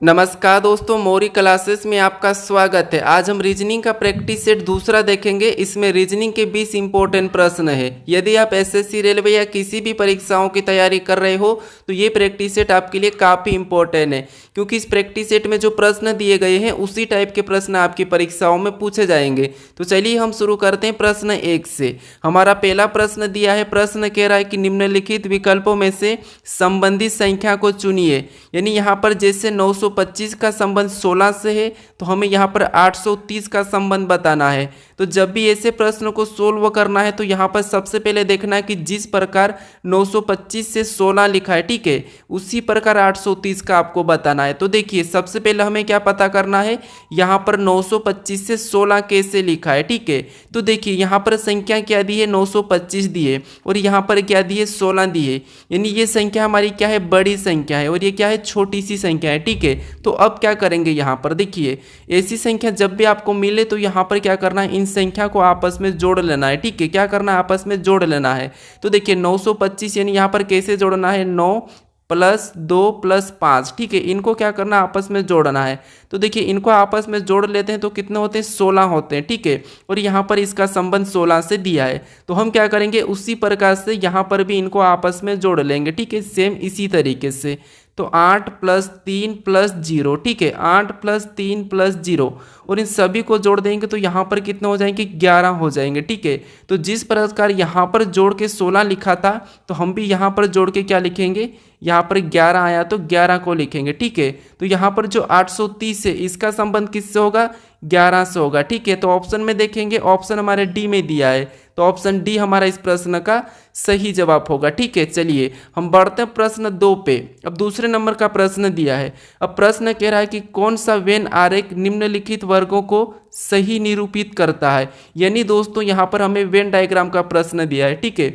नमस्कार दोस्तों, मौरी क्लासेस में आपका स्वागत है। आज हम रीजनिंग का प्रैक्टिस सेट दूसरा देखेंगे। इसमें रीजनिंग के 20 इंपॉर्टेंट प्रश्न है। यदि आप एसएससी रेलवे या किसी भी परीक्षाओं की तैयारी कर रहे हो तो ये प्रैक्टिस सेट आपके लिए काफ़ी इंपॉर्टेंट है, क्योंकि इस प्रैक्टिस सेट में जो प्रश्न दिए गए हैं उसी टाइप के प्रश्न आपकी परीक्षाओं में पूछे जाएंगे। तो चलिए हम शुरू करते हैं प्रश्न 1 से। हमारा पहला प्रश्न दिया है, प्रश्न कह रहा है कि निम्नलिखित विकल्पों में से संबंधित संख्या को चुनिए। यानी यहाँ पर जैसे 925 का संबंध 16 से है तो हमें यहाँ पर 830 का संबंध बताना है। तो जब भी ऐसे प्रश्न को सोल्व करना है तो यहाँ पर सबसे पहले देखना है कि जिस प्रकार 925 से 16 लिखा है, ठीक है, उसी प्रकार 830 का आपको बताना है। तो देखिए सबसे पहले हमें क्या पता करना है, यहाँ पर 925 से 16 कैसे लिखा है, ठीक है। तो देखिए यहाँ पर संख्या क्या दी है, 925 दी है और यहाँ पर क्या दी है, 16 दी है। यानी ये संख्या हमारी क्या है, बड़ी संख्या है और ये क्या है, छोटी सी संख्या है, ठीक है। तो अब क्या करेंगे, यहाँ पर देखिए ऐसी संख्या जब भी आपको मिले तो यहाँ पर क्या करना है, इन संख्या को आपस में जोड़ लेना है, ठीक है। क्या करना है, आपस में जोड़ लेना है। तो देखिए 925 यानी यहाँ पर कैसे जोड़ना है, 9 + 2 + 5, ठीक है। इनको क्या करना है, आपस में जोड़ना है। तो देखिए इनको आपस में जोड़ लेते हैं तो कितने होते हैं, 16 होते हैं, ठीक है। और यहाँ पर इसका संबंध 16 से दिया है तो हम क्या करेंगे, उसी प्रकार से यहाँ पर भी इनको आपस में जोड़ लेंगे, ठीक है, सेम इसी तरीके से। तो 8 + 3 + 0, ठीक है, 8 + 3 + 0 और इन सभी को जोड़ देंगे तो यहाँ पर कितने हो जाएंगे, 11 हो जाएंगे, ठीक है। तो जिस प्रकार यहाँ पर जोड़ के 16 लिखा था तो हम भी यहाँ पर जोड़ के क्या लिखेंगे, यहाँ पर 11 आया तो 11 को लिखेंगे, ठीक है। तो यहाँ पर जो 830 है इसका संबंध किससे होगा, 11 से होगा, ठीक है। तो ऑप्शन में देखेंगे, ऑप्शन हमारे डी में दिया है तो ऑप्शन डी हमारा इस प्रश्न का सही जवाब होगा, ठीक है। चलिए हम बढ़ते हैं प्रश्न 2 पे। अब दूसरे नंबर का प्रश्न दिया है। अब प्रश्न कह रहा है कि कौन सा वेन आरेख निम्नलिखित वर्गों को सही निरूपित करता है। यानी दोस्तों यहाँ पर हमें वेन डायग्राम का प्रश्न दिया है, ठीक है,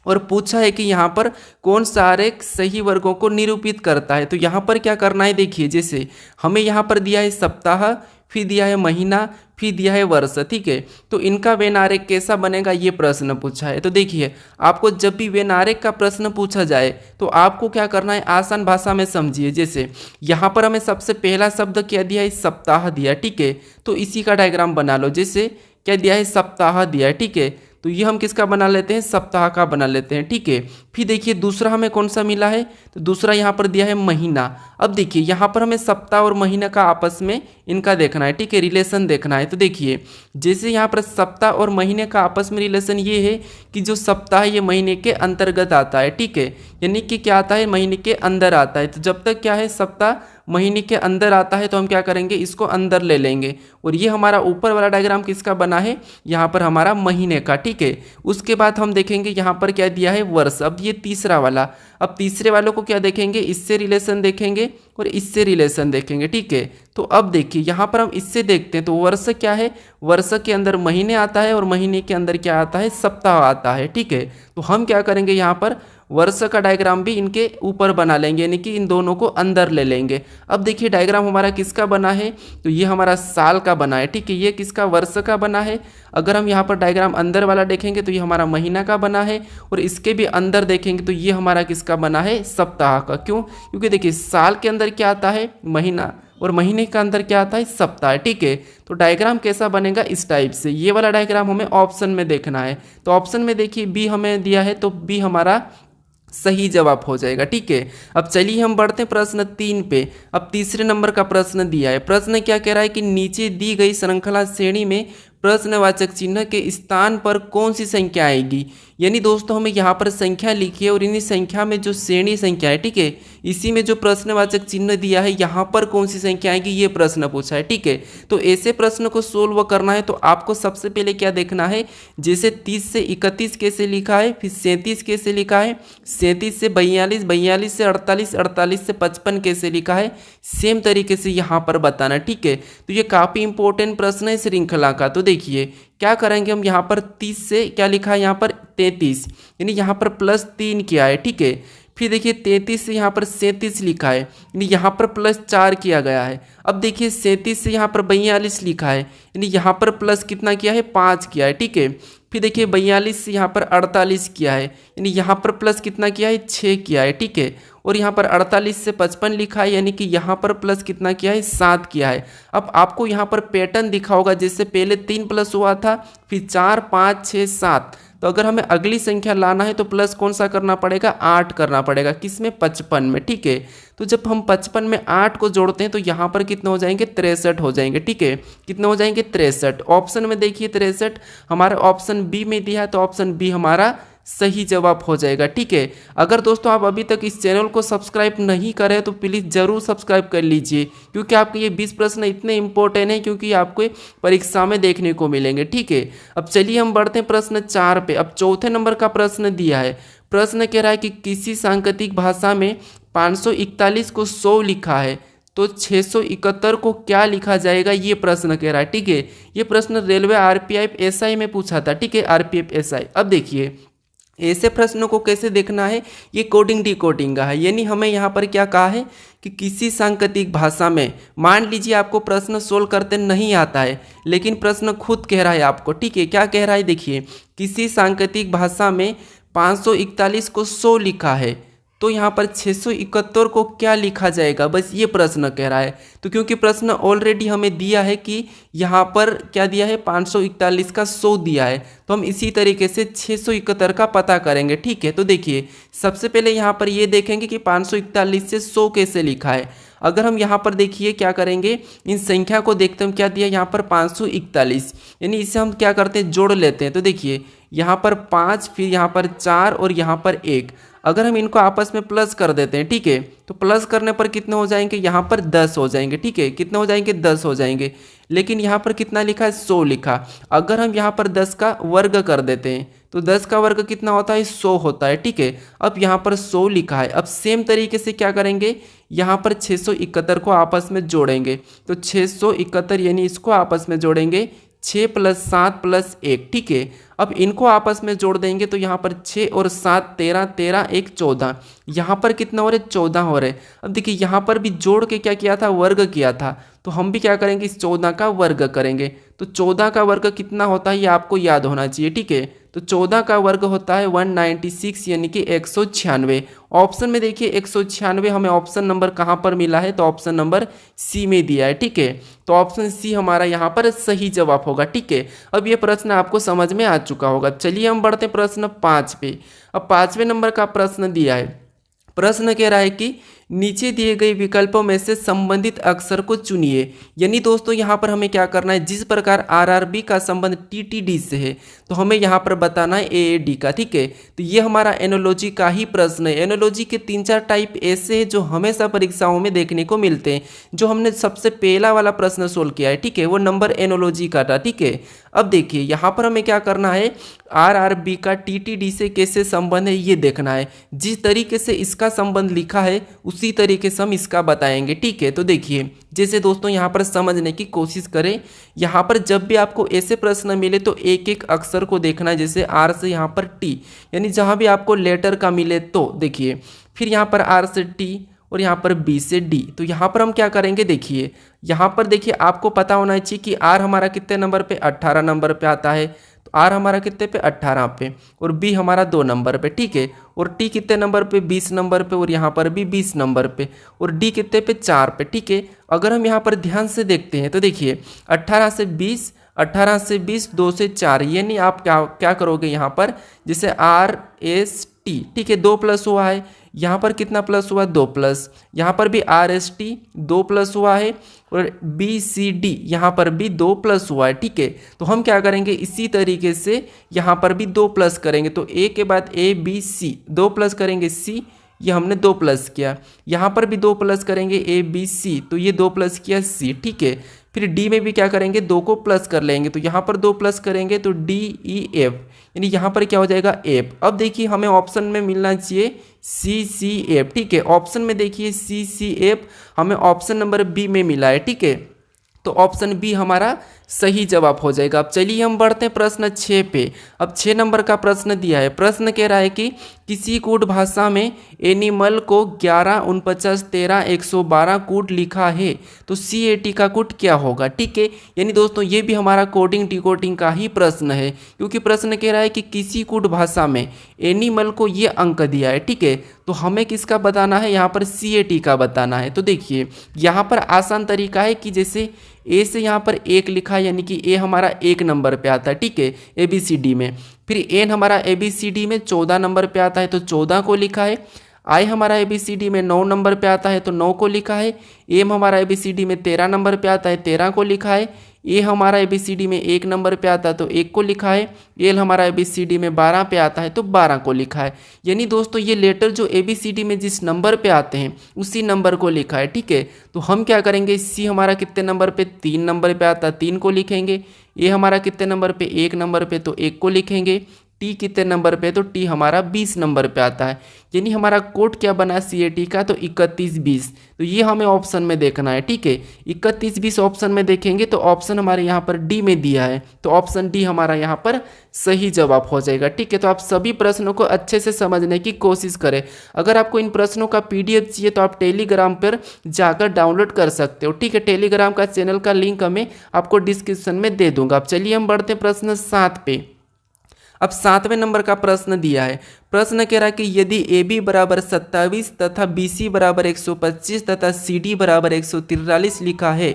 और पूछा है कि यहाँ पर कौन सा आरेख सही वर्गों को निरूपित करता है। तो यहाँ पर क्या करना है, देखिए जैसे हमें यहाँ पर दिया है सप्ताह, फिर दिया है महीना, फिर दिया है वर्ष, ठीक है। तो इनका वेन आरेख कैसा बनेगा, ये प्रश्न पूछा है। तो देखिए आपको जब भी वेन आरेख का प्रश्न पूछा जाए तो आपको क्या करना है, आसान भाषा में समझिए। जैसे यहाँ पर हमें सबसे पहला शब्द क्या दिया है, सप्ताह दिया, ठीक है। तो इसी का डायग्राम बना लो। जैसे क्या दिया है, सप्ताह दिया है, ठीक है। तो ये हम किसका बना लेते हैं, सप्ताह का बना लेते हैं, ठीक है। फिर देखिए दूसरा हमें कौन सा मिला है, तो दूसरा यहाँ पर दिया है महीना। अब देखिए यहाँ पर हमें सप्ताह और महीना का आपस में इनका देखना है, ठीक है, रिलेशन देखना है। तो देखिए जैसे यहाँ पर सप्ताह और महीने का आपस में रिलेशन ये है कि जो सप्ताह ये महीने के अंतर्गत आता है, ठीक है, यानी कि क्या आता है, महीने के अंदर आता है। तो जब तक क्या है, सप्ताह महीने के अंदर आता है तो हम क्या करेंगे, इसको अंदर ले लेंगे। और ये हमारा ऊपर वाला डायग्राम किसका बना है, यहाँ पर हमारा महीने का, ठीक है। उसके बाद हम देखेंगे यहाँ पर क्या दिया है, वर्ष। अब ये तीसरा वाला, अब तीसरे वालों को क्या देखेंगे, इससे रिलेशन देखेंगे और इससे रिलेशन देखेंगे, ठीक है। तो अब देखिए यहाँ पर हम इससे देखते हैं तो वर्ष क्या है, वर्ष के अंदर महीने आता है और महीने के अंदर क्या आता है, सप्ताह आता है, ठीक है। तो हम क्या करेंगे, यहाँ पर वर्ष का डायग्राम भी इनके ऊपर बना लेंगे, यानी कि इन दोनों को अंदर ले लेंगे। अब देखिए डायग्राम हमारा किसका बना है, तो ये हमारा साल का बना है, ठीक है। ये किसका, वर्ष का बना है। अगर हम यहाँ पर डायग्राम अंदर वाला देखेंगे तो ये हमारा महीना का बना है और इसके भी अंदर देखेंगे तो ये हमारा किसका बना है, सप्ताह का। क्यों, क्योंकि देखिए साल के अंदर क्या आता है, महीना, और महीने का अंदर क्या आता है, सप्ताह, ठीक है। तो डायग्राम कैसा बनेगा, इस टाइप से। ये वाला डायग्राम हमें ऑप्शन में देखना है। तो ऑप्शन में देखिए बी हमें दिया है तो बी हमारा सही जवाब हो जाएगा, ठीक है। अब चलिए हम बढ़ते हैं प्रश्न 3 पे। अब तीसरे नंबर का प्रश्न दिया है। प्रश्न क्या कह रहा है कि नीचे दी गई श्रृंखला श्रेणी में प्रश्नवाचक चिन्ह के स्थान पर कौन सी संख्या आएगी। यानी दोस्तों हमें यहाँ पर संख्या लिखी है और इन्हीं संख्या में जो श्रेणी संख्या है, ठीक है, इसी में जो प्रश्नवाचक चिन्ह दिया है यहाँ पर कौन सी संख्या आएगी, ये प्रश्न पूछा है, ठीक है। तो ऐसे प्रश्न को सोल्व करना है तो आपको सबसे पहले क्या देखना है, जैसे 30 से 31 कैसे लिखा है, फिर 37 कैसे लिखा है, 37 से 42, 42 से 48, 48 से 55 कैसे लिखा है, सेम तरीके से यहाँ पर बताना, ठीक है। तो ये काफ़ी इंपॉर्टेंट प्रश्न है श्रृंखला का। तो देखिए क्या करेंगे हम, यहाँ पर 30 से क्या लिखा है, यहाँ पर 33, यानी यहाँ पर +3 किया है, ठीक है। फिर देखिए 33 से यहाँ पर 37 लिखा है, यानी यहाँ पर +4 किया गया है। अब देखिए 37 से यहाँ पर 42 लिखा है, यानी यहाँ पर प्लस कितना किया है, 5 किया है, ठीक है। फिर देखिए 42 से यहाँ पर 48 किया है, यानी यहाँ पर प्लस कितना किया है 6 किया है, ठीक है। और यहाँ पर 48 से 55 लिखा है, यानी कि यहाँ पर प्लस कितना किया है 7 किया है। अब आपको यहाँ पर पैटर्न दिखा होगा, जैसे पहले 3 प्लस हुआ था, फिर 4 5 6 7। तो अगर हमें अगली संख्या लाना है तो प्लस कौन सा करना पड़ेगा 8 करना पड़ेगा, किसमें 55 में, ठीक है। तो जब हम 55 में 8 को जोड़ते हैं तो यहाँ पर कितने हो जाएंगे 63 हो जाएंगे, ठीक है। कितने हो जाएंगे 63। ऑप्शन में देखिए 63 हमारा ऑप्शन बी में दिया है, तो ऑप्शन बी हमारा सही जवाब हो जाएगा, ठीक है। अगर दोस्तों आप अभी तक इस चैनल को सब्सक्राइब नहीं करें तो प्लीज़ ज़रूर सब्सक्राइब कर लीजिए, क्योंकि आपके ये 20 प्रश्न इतने इंपॉर्टेंट हैं, क्योंकि आपको परीक्षा में देखने को मिलेंगे, ठीक है। अब चलिए हम बढ़ते हैं प्रश्न 4 पे। अब चौथे नंबर का प्रश्न दिया है। प्रश्न कह रहा है कि किसी सांकेतिक भाषा में 541 को 100 लिखा है तो 671 को क्या लिखा जाएगा, ये प्रश्न कह रहा है, ठीक है। ये प्रश्न रेलवे आरपीएफ एसआई में पूछा था, ठीक है, आरपीएफ एसआई। अब देखिए ऐसे प्रश्नों को कैसे देखना है, ये कोडिंग डिकोडिंग का है, यानी हमें यहाँ पर क्या कहा है कि किसी सांकेतिक भाषा में, मान लीजिए आपको प्रश्न सोल्व करते नहीं आता है, लेकिन प्रश्न खुद कह रहा है आपको, ठीक है। क्या कह रहा है देखिए, किसी सांकेतिक भाषा में 541 को 100 लिखा है तो यहाँ पर 671 को क्या लिखा जाएगा, बस ये प्रश्न कह रहा है। तो क्योंकि प्रश्न ऑलरेडी हमें दिया है कि यहाँ पर क्या दिया है 541 का 100 दिया है, तो हम इसी तरीके से 671 का पता करेंगे, ठीक है। तो देखिए सबसे पहले यहाँ पर ये देखेंगे कि 541 से 100 कैसे लिखा है। अगर हम यहाँ पर देखिए क्या करेंगे, इन संख्या को देखते हैं, क्या दिया यहाँ पर 541, यानी इसे हम क्या करते हैं जोड़ लेते हैं। तो देखिए यहाँ पर 5, फिर यहाँ पर 4 और यहाँ पर 1, अगर हम इनको आपस में प्लस कर देते हैं, ठीक है, तो प्लस करने पर कितने हो जाएंगे, यहाँ पर 10 हो जाएंगे, ठीक है। कितने हो जाएंगे 10 हो जाएंगे, लेकिन यहाँ पर कितना लिखा है 100 लिखा। अगर हम यहाँ पर 10 का वर्ग कर देते हैं तो 10 का वर्ग कितना होता है 100 होता है, ठीक है। अब यहाँ पर 100 लिखा है। अब सेम तरीके से क्या करेंगे, यहाँ पर 671 को आपस में जोड़ेंगे, तो 671 यानी इसको आपस में जोड़ेंगे 6 + 7 + 1, ठीक है। अब इनको आपस में जोड़ देंगे तो यहाँ पर 6 और 7 13, 13 1 14, यहाँ पर कितना हो रहा है 14 हो रहे। अब देखिए यहाँ पर भी जोड़ के क्या किया था वर्ग किया था, तो हम भी क्या करेंगे इस 14 का वर्ग करेंगे। तो 14 का वर्ग कितना होता है ये आपको याद होना चाहिए, ठीक है। तो 14 का वर्ग होता है 196 यानी कि 196। ऑप्शन में देखिए 196 हमें ऑप्शन नंबर कहाँ पर मिला है, तो ऑप्शन नंबर सी में दिया है, ठीक है। तो ऑप्शन सी हमारा यहाँ पर सही जवाब होगा, ठीक है। अब ये प्रश्न आपको समझ में आ चुका होगा। चलिए हम बढ़ते हैं प्रश्न 5 पे। अब 5वें नंबर का प्रश्न दिया है। प्रश्न कह रहा है कि नीचे दिए गए विकल्पों में से संबंधित अक्षर को चुनिए। यानी दोस्तों यहाँ पर हमें क्या करना है, जिस प्रकार आरआरबी का संबंध टीटीडी से है तो हमें यहाँ पर बताना है एएडी का, ठीक है। तो ये हमारा एनोलॉजी का ही प्रश्न है। एनोलॉजी के 3-4 टाइप ऐसे हैं जो हमेशा परीक्षाओं में देखने को मिलते हैं। जो हमने सबसे पहला वाला प्रश्न सोल्व किया है, ठीक है, वो नंबर एनोलॉजी का था, ठीक है। अब देखिए यहाँ पर हमें क्या करना है, आरआरबी का टीटीडी से कैसे संबंध है ये देखना है। जिस तरीके से इसका संबंध लिखा है उसी तरीके से हम इसका बताएंगे, ठीक है। तो देखिए जैसे दोस्तों यहाँ पर समझने की कोशिश करें, यहाँ पर जब भी आपको ऐसे प्रश्न मिले तो एक एक अक्षर को देखना है। जैसे आर से यहाँ पर टी, यानी जहाँ भी आपको लेटर का मिले तो देखिए, फिर यहाँ पर आर से टी और यहाँ पर बी से डी। तो यहाँ पर हम क्या करेंगे, देखिए यहाँ पर देखिए आपको पता होना चाहिए कि आर हमारा कितने नंबर पे 18 नंबर पे आता है। तो आर हमारा कितने पे 18 पे, और बी हमारा 2 नंबर पे, ठीक है। और टी कितने नंबर पे 20 नंबर पे, और यहाँ पर भी 20 नंबर पे, और डी कितने पे 4 पे, ठीक है। अगर हम यहाँ पर ध्यान से देखते हैं तो देखिए 18 से 20, 18 से 20, 2 से 4, यानी आप क्या करोगे यहाँ पर, जैसे आर एस टी, ठीक है, 2 प्लस हुआ है, यहाँ पर कितना प्लस हुआ 2 प्लस, यहाँ पर भी आर एस टी 2 प्लस हुआ है, और बी सी डी यहाँ पर भी 2 प्लस हुआ है, ठीक है। तो हम क्या करेंगे इसी तरीके से यहाँ पर भी 2 प्लस करेंगे। तो ए के बाद ए बी सी 2 प्लस करेंगे सी, ये हमने 2 प्लस किया। यहाँ पर भी 2 प्लस करेंगे ए बी सी, तो ये 2 प्लस किया सी, ठीक है। फिर डी में भी क्या करेंगे 2 को प्लस कर लेंगे, तो यहाँ पर 2 प्लस करेंगे तो डी ई एफ, यानी यहाँ पर क्या हो जाएगा एफ। अब देखिए हमें ऑप्शन में मिलना चाहिए सी सी एफ, ठीक है। ऑप्शन में देखिए सी सी एफ हमें ऑप्शन नंबर बी में मिला है, ठीक है। तो ऑप्शन बी हमारा सही जवाब हो जाएगा। अब चलिए हम बढ़ते हैं प्रश्न 6 पे। अब 6 नंबर का प्रश्न दिया है। प्रश्न कह रहा है कि किसी कूट भाषा में एनिमल को 11, 49, 13, 112 कूट लिखा है तो CAT का कूट क्या होगा। ठीक है, यानी दोस्तों ये भी हमारा कोडिंग डिकोडिंग का ही प्रश्न है, क्योंकि प्रश्न कह रहा है कि किसी कूट भाषा में एनिमल को ये अंक दिया है। ठीक है, तो हमें किसका बताना है, यहाँ पर CAT का बताना है। तो देखिए यहाँ पर आसान तरीका है कि जैसे ए से यहाँ पर 1 लिखा है, यानी कि ए हमारा 1 नंबर पे आता है। ठीक है, ABCD में। फिर एन हमारा ABCD में 14 नंबर पे आता है तो 14 को लिखा है। आई हमारा ABCD में 9 नंबर पे आता है तो 9 को लिखा है। एम हमारा ABCD में 13 नंबर पे आता है, 13 को लिखा है। ए हमारा ABCD में 1 नंबर पे आता है तो 1 को लिखा है। एल हमारा ABCD में 12 पे आता है तो 12 को लिखा है। यानी दोस्तों ये लेटर जो ABCD में जिस नंबर पे आते हैं उसी नंबर को लिखा है। ठीक है, तो हम क्या करेंगे, सी हमारा कितने नंबर पे, 3 नंबर पे आता है, 3 को लिखेंगे। ए हमारा कितने नंबर पे, 1 नंबर पे तो 1 को लिखेंगे। टी कितने नंबर पे, तो टी हमारा 20 नंबर पे आता है। यानी हमारा कोड क्या बना CAT का, तो 31-20। तो ये हमें ऑप्शन में देखना है। ठीक है, 31-20 ऑप्शन में देखेंगे तो ऑप्शन हमारे यहाँ पर डी में दिया है, तो ऑप्शन डी हमारा यहाँ पर सही जवाब हो जाएगा। ठीक है, तो आप सभी प्रश्नों को अच्छे से समझने की कोशिश करें। अगर आपको इन प्रश्नों का PDF चाहिए तो आप टेलीग्राम पर जाकर डाउनलोड कर सकते हो। ठीक है, टेलीग्राम का चैनल का लिंक मैं आपको डिस्क्रिप्शन में दे दूंगा। अब चलिए हम बढ़ते हैं प्रश्न 7 पे। अब 7वें नंबर का प्रश्न दिया है। प्रश्न कह रहा है कि यदि AB बराबर 27 तथा BC बराबर 125 तथा CD बराबर 143 लिखा है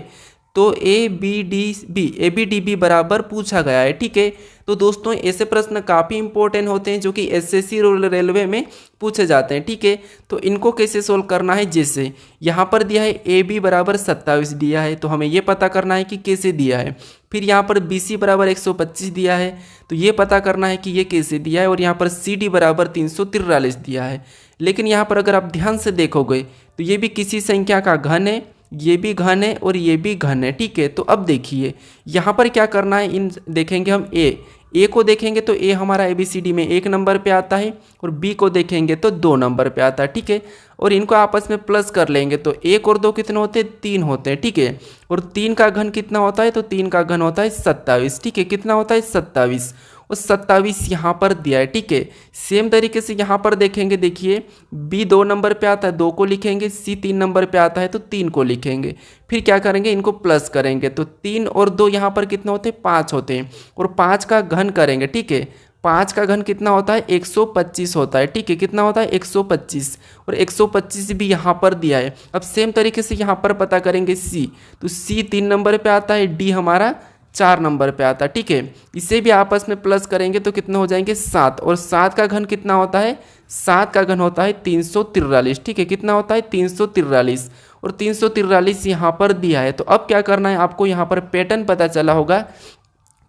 तो ABDB बराबर पूछा गया है। ठीक है, तो दोस्तों ऐसे प्रश्न काफ़ी इंपॉर्टेंट होते हैं जो कि SSC रेलवे में पूछे जाते हैं। ठीक है, तो इनको कैसे सोल्व करना है, जैसे यहाँ पर दिया है AB बराबर 27 दिया है तो हमें ये पता करना है कि कैसे दिया है। फिर यहाँ पर BC बराबर 125 दिया है तो ये पता करना है कि ये कैसे दिया है। और यहाँ पर CD बराबर 343 दिया है। लेकिन यहाँ पर अगर आप ध्यान से देखोगे तो ये भी किसी संख्या का घन है, ये भी घन है और ये भी घन है। ठीक है, तो अब देखिए यहाँ पर क्या करना है, इन देखेंगे हम ए को देखेंगे तो ए हमारा ABCD में 1 नंबर पे आता है और B को देखेंगे तो 2 नंबर पे आता है। ठीक है, और इनको आपस में प्लस कर लेंगे तो 1 और 2 कितने होते हैं, 3 होते हैं। ठीक है, और 3 का घन कितना होता है, तो 3 का घन होता है 27। ठीक है, कितना होता है 27 और 27 यहाँ पर दिया है। ठीक है, सेम तरीके से यहाँ पर देखेंगे, देखिए B 2 नंबर पे आता है 2 को लिखेंगे, C 3 नंबर पे आता है तो 3 को लिखेंगे। फिर क्या करेंगे, इनको प्लस करेंगे तो 3 और 2 यहाँ पर कितने होते हैं, 5 होते हैं और 5 का घन करेंगे। ठीक है, 5 का घन कितना होता है, 125 होता है। ठीक है, कितना होता है 125 और 125 भी यहाँ पर दिया है। अब सेम तरीके से यहाँ पर पता करेंगे C, तो C 3 नंबर पे आता है, D हमारा 4 नंबर पे आता है। ठीक है, इसे भी आपस में प्लस करेंगे तो कितना हो जाएंगे 7 और 7 का घन कितना होता है, 7 का घन होता है 343। ठीक है, कितना होता है 343 और 343 यहाँ पर दिया है। तो अब क्या करना है आपको, यहाँ पर पैटर्न पता चला होगा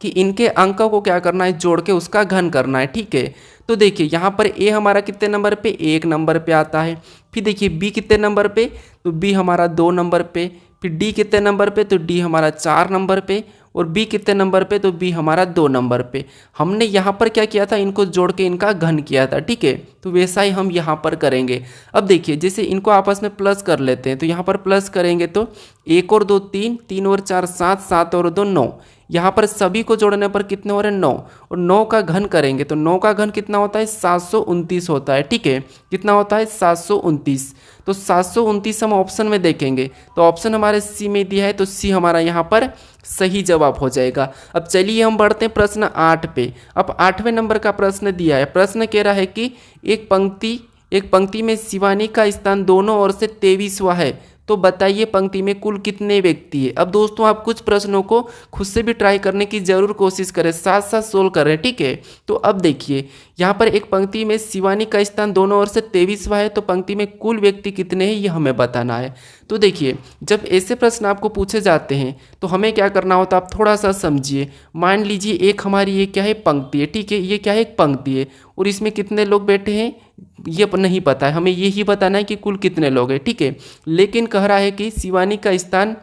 कि इनके अंकों को क्या करना है, जोड़ के उसका घन करना है। ठीक है, तो देखिए यहाँ पर ए हमारा कितने नंबर पे, 1 नंबर पे आता है। फिर देखिए बी कितने नंबर पे, तो बी हमारा 2 नंबर पे। फिर डी कितने नंबर पे, तो डी हमारा 4 नंबर पे। और बी कितने नंबर पे, तो बी हमारा 2 नंबर पे। हमने यहाँ पर क्या किया था, इनको जोड़ के इनका घन किया था। ठीक है, तो वैसा ही हम यहाँ पर करेंगे। अब देखिए जैसे इनको आपस में प्लस कर लेते हैं तो यहाँ पर प्लस करेंगे तो 1 और 2 3, 3 और 4 7, 7 और 2 9। यहाँ पर सभी को जोड़ने पर कितने हो रहे हैं 9 और 9 का घन करेंगे तो 9 का घन कितना होता है 729 होता है। ठीक है, कितना होता है 729। तो 729 हम ऑप्शन में देखेंगे तो ऑप्शन हमारे सी में दिया है तो सी हमारा यहाँ पर सही जवाब हो जाएगा। अब चलिए हम बढ़ते हैं प्रश्न 8 पे। अब 8वें नंबर का प्रश्न दिया है। प्रश्न कह रहा है कि एक पंक्ति में शिवानी का स्थान दोनों ओर से 23वां है तो बताइए पंक्ति में कुल कितने व्यक्ति है। अब दोस्तों आप कुछ प्रश्नों को खुद से भी ट्राई करने की जरूर कोशिश करें, साथ साथ सोल्व करें। ठीक है, तो अब देखिए यहाँ पर एक पंक्ति में शिवानी का स्थान दोनों ओर से 23वां है तो पंक्ति में कुल व्यक्ति कितने हैं ये हमें बताना है। तो देखिए जब ऐसे प्रश्न आपको पूछे जाते हैं तो हमें क्या करना होता है, आप थोड़ा सा समझिए। मान लीजिए एक हमारी ये क्या है पंक्ति है। ठीक है, ये क्या है एक पंक्ति है और इसमें कितने लोग बैठे हैं ये नहीं पता है, हमें यही बताना है कि कुल कितने लोग हैं। ठीक है, लेकिन कह रहा है कि शिवानी का स्थान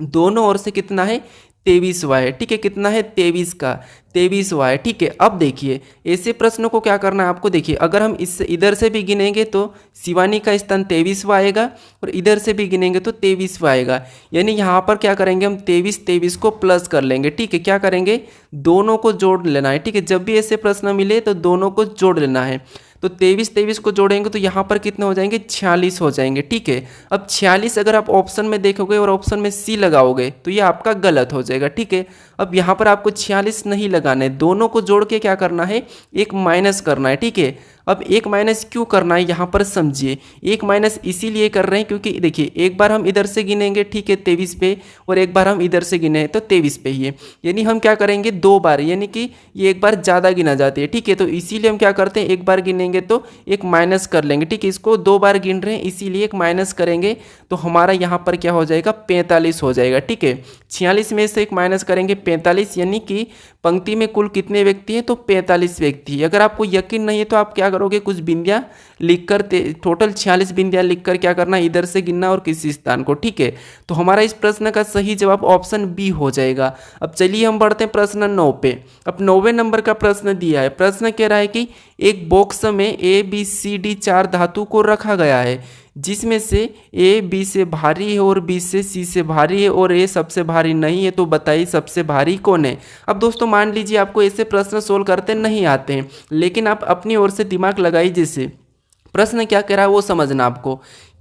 दोनों ओर से कितना है 23वां है, ठीक है। कितना है 23 का 23वां है, ठीक है। अब देखिए ऐसे प्रश्नों को क्या करना है आपको, देखिए अगर हम इससे इधर से भी गिनेंगे तो शिवानी का स्थान 23वां आएगा और इधर से भी गिनेंगे तो 23वां आएगा। यानी यहाँ पर क्या करेंगे हम 23 को प्लस कर लेंगे, ठीक है। क्या करेंगे, दोनों को जोड़ लेना है, ठीक है। जब भी ऐसे प्रश्न मिले तो दोनों को जोड़ लेना है। तो 23 को जोड़ेंगे तो यहाँ पर कितने हो जाएंगे, 46 हो जाएंगे, ठीक है। अब 46 अगर आप ऑप्शन में देखोगे और ऑप्शन में सी लगाओगे तो ये आपका गलत हो जाएगा, ठीक है। अब यहाँ पर आपको 46 नहीं लगाना है, दोनों को जोड़ के क्या करना है, एक माइनस करना है, ठीक है। अब एक माइनस क्यों करना है यहाँ पर समझिए, एक माइनस इसीलिए कर रहे हैं क्योंकि देखिए एक बार हम इधर से गिनेंगे, ठीक है 23 पे, और एक बार हम इधर से गिने तो 23 पे ही है। यानी हम क्या करेंगे 2 बार, यानी कि ये एक बार ज़्यादा गिना जाती है, ठीक है। तो इसीलिए हम क्या करते हैं, एक बार गिनेंगे तो एक माइनस कर लेंगे, ठीक है। इसको 2 बार गिन रहे हैं इसीलिए एक माइनस करेंगे तो हमारा यहाँ पर क्या हो जाएगा, 45 हो जाएगा, ठीक है। 46 में से एक माइनस करेंगे 45, यानी कि पंक्ति में कुल कितने व्यक्ति हैं, तो 45 व्यक्ति। अगर आपको यकीन नहीं है तो आप क्या करोगे, कुछ बिंदियाँ लिखकर टोटल 46 बिंदियाँ लिखकर क्या करना, इधर से गिनना और किसी स्थान को, ठीक है। तो हमारा इस प्रश्न का सही जवाब ऑप्शन बी हो जाएगा। अब चलिए हम बढ़ते हैं प्रश्न 9 पे। अब 9वें नंबर का प्रश्न दिया है। प्रश्न कह रहा है कि एक बॉक्स में ए बी सी डी 4 धातु को रखा गया है, जिसमें से ए बी से भारी है और बी से सी से भारी है और ए सबसे भारी नहीं है, तो बताइए सबसे भारी कौन है। अब दोस्तों मान लीजिए आपको ऐसे प्रश्न सोल्व करते नहीं आते हैं, लेकिन आप अपनी ओर से दिमाग लगाइए। जैसे प्रश्न क्या कह रहा है वो समझना आपको,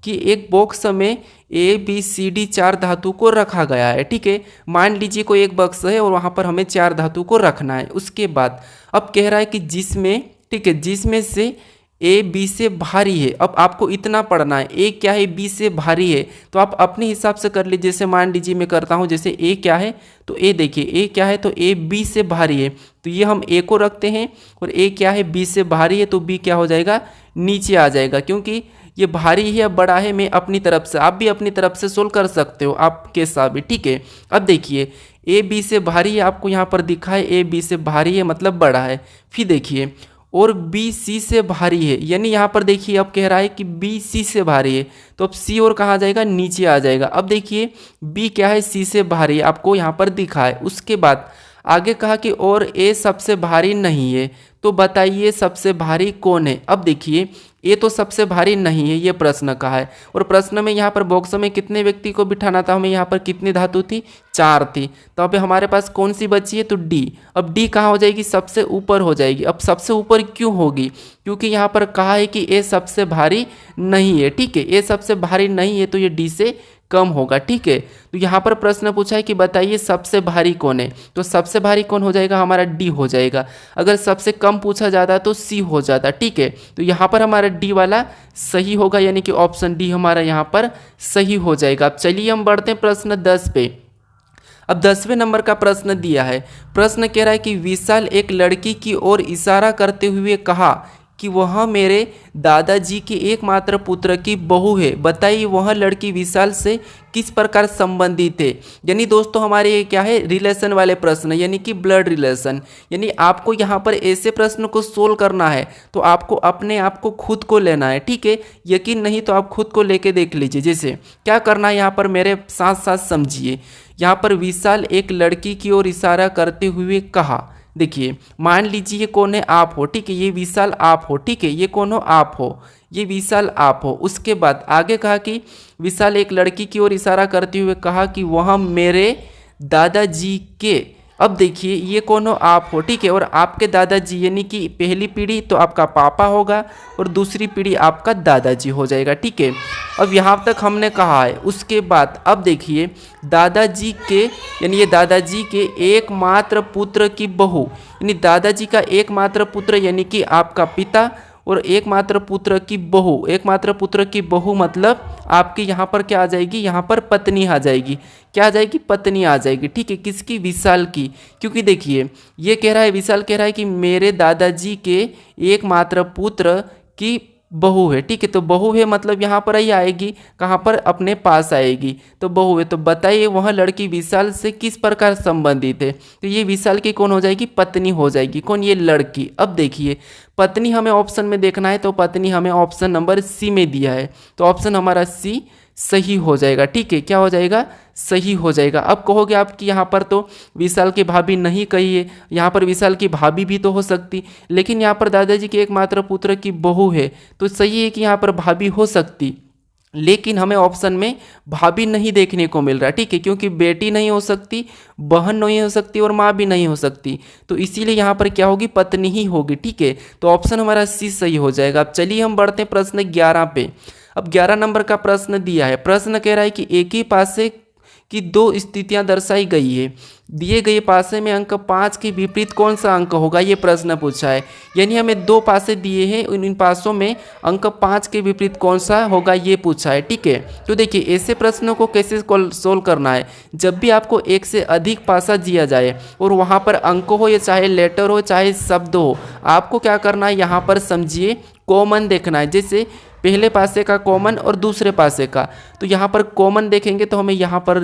कि एक बॉक्स में ए बी सी डी 4 धातु को रखा गया है, ठीक है। मान लीजिए कोई एक बॉक्स है और वहाँ पर हमें 4 धातु को रखना है। उसके बाद अब कह रहा है कि जिसमें, ठीक है, जिसमें से ए बी से भारी है। अब आपको इतना पढ़ना है, ए क्या है, बी से भारी है, तो आप अपने हिसाब से कर लीजिए। जैसे मान लीजिए मैं करता हूँ, जैसे ए क्या है तो ए देखिए ए क्या है तो ए बी से भारी है, तो ये हम ए को रखते हैं, और ए क्या है बी से भारी है तो बी क्या हो जाएगा, नीचे आ जाएगा, क्योंकि ये भारी है या बड़ा है। मैं अपनी तरफ से, आप भी अपनी तरफ से सोल्व कर सकते हो आपके साथ भी, ठीक है। अब देखिए ए बी से भारी है, आपको यहाँ पर दिखा है ए बी से भारी है मतलब बड़ा है। फिर देखिए और बी सी से भारी है, यानी यहाँ पर देखिए अब कह रहा है कि बी सी से भारी है, तो अब सी और कहाँ जाएगा, नीचे आ जाएगा। अब देखिए बी क्या है, सी से भारी है, आपको यहाँ पर दिखा है। उसके बाद आगे कहा कि और ए सबसे भारी नहीं है, तो बताइए सबसे भारी कौन है। अब देखिए ये तो सबसे भारी नहीं है, ये प्रश्न का है। और प्रश्न में यहाँ पर बॉक्स में कितने व्यक्ति को बिठाना था, हमें यहाँ पर कितनी धातु थी, 4 थी। तो अब हमारे पास कौन सी बची है, तो डी। अब डी कहाँ हो जाएगी, सबसे ऊपर हो जाएगी। अब सबसे ऊपर क्यों होगी, क्योंकि यहाँ पर कहा है कि ए सबसे भारी नहीं है, ठीक है। ए सबसे भारी नहीं है तो ये डी से कम होगा, ठीक है। तो यहाँ पर प्रश्न पूछा है कि बताइए सबसे भारी कौन है, तो सबसे भारी कौन हो जाएगा, हमारा डी हो जाएगा। अगर सबसे कम पूछा जाता तो सी हो जाता, ठीक है। तो यहाँ पर हमारा डी वाला सही होगा, यानी कि ऑप्शन डी हमारा यहाँ पर सही हो जाएगा। अब चलिए हम बढ़ते हैं प्रश्न 10 पे। अब 10वें नंबर का प्रश्न दिया है। प्रश्न कह रहा है कि विशाल एक लड़की की ओर इशारा करते हुए कहा कि वह मेरे दादाजी के एकमात्र पुत्र की बहू है, बताइए वह लड़की विशाल से किस प्रकार संबंधित है। यानी दोस्तों हमारे ये क्या है, रिलेशन वाले प्रश्न, यानी कि ब्लड रिलेशन। यानी आपको यहाँ पर ऐसे प्रश्न को सोल्व करना है तो आपको अपने आप को खुद को लेना है, ठीक है। यकीन नहीं तो आप खुद को लेके देख लीजिए। जैसे क्या करना है, यहाँ पर मेरे साथ साथ समझिए। यहाँ पर विशाल एक लड़की की ओर इशारा करते हुए कहा, देखिए मान लीजिए ये कौन है, आप हो, ठीक है। ये विशाल आप हो, ठीक है। ये कौन हो, आप हो, ये विशाल आप हो। उसके बाद आगे कहा कि विशाल एक लड़की की ओर इशारा करते हुए कहा कि वह मेरे दादाजी के, अब देखिए ये कौन हो, आप हो, ठीक है। और आपके दादाजी यानी कि पहली पीढ़ी तो आपका पापा होगा और दूसरी पीढ़ी आपका दादाजी हो जाएगा, ठीक है। अब यहाँ तक हमने कहा है। उसके बाद अब देखिए दादाजी के, यानी ये दादाजी के एकमात्र पुत्र की बहू, यानी दादाजी का एकमात्र पुत्र यानी कि आपका पिता, और एकमात्र पुत्र की बहू, एकमात्र पुत्र की बहू मतलब आपकी यहाँ पर क्या आ जाएगी, यहाँ पर पत्नी आ जाएगी। क्या आ जाएगी, पत्नी आ जाएगी, ठीक है। किसकी, विशाल की। क्योंकि देखिए ये कह रहा है, विशाल कह रहा है कि मेरे दादाजी के एकमात्र पुत्र की बहू है, ठीक है। तो बहू है मतलब यहाँ पर ही आएगी, कहाँ पर, अपने पास आएगी, तो बहू है। तो बताइए वह लड़की विशाल से किस प्रकार संबंधित है, तो ये विशाल की कौन हो जाएगी, पत्नी हो जाएगी। कौन, ये लड़की। अब देखिए पत्नी हमें ऑप्शन में देखना है, तो पत्नी हमें ऑप्शन नंबर सी में दिया है, तो ऑप्शन हमारा सी सही हो जाएगा। ठीक है, क्या हो जाएगा, सही हो जाएगा। अब कहोगे आप कि यहाँ पर तो विशाल की भाभी नहीं कही है, यहाँ पर विशाल की भाभी भी तो हो सकती, लेकिन यहाँ पर दादाजी के एकमात्र पुत्र की बहू है, तो सही है कि यहाँ पर भाभी हो सकती, लेकिन हमें ऑप्शन में भाभी नहीं देखने को मिल रहा। ठीक है, क्योंकि बेटी नहीं हो सकती, बहन नहीं हो सकती और माँ भी नहीं हो सकती, तो इसीलिए यहाँ पर क्या होगी, पत्नी ही होगी। ठीक है, तो ऑप्शन हमारा सी सही हो जाएगा। अब चलिए हम बढ़ते हैं प्रश्न 11 पे। अब 11 नंबर का प्रश्न दिया है। प्रश्न कह रहा है कि एक ही पासे की दो स्थितियां दर्शाई गई है, दिए गए पासे में अंक 5 के विपरीत कौन सा अंक होगा, ये प्रश्न पूछा है। यानी हमें दो पासे दिए हैं, इन पासों में अंक 5 के विपरीत कौन सा होगा ये पूछा है। ठीक है, तो देखिए ऐसे प्रश्नों को कैसे सोल्व करना है। जब भी आपको एक से अधिक पासा दिया जाए और वहाँ पर अंक हो, या चाहे लेटर हो चाहे शब्द हो, आपको क्या करना है, यहाँ पर समझिए कॉमन देखना है। जैसे पहले पासे का कॉमन और दूसरे पासे का, तो यहाँ पर कॉमन देखेंगे तो हमें यहाँ पर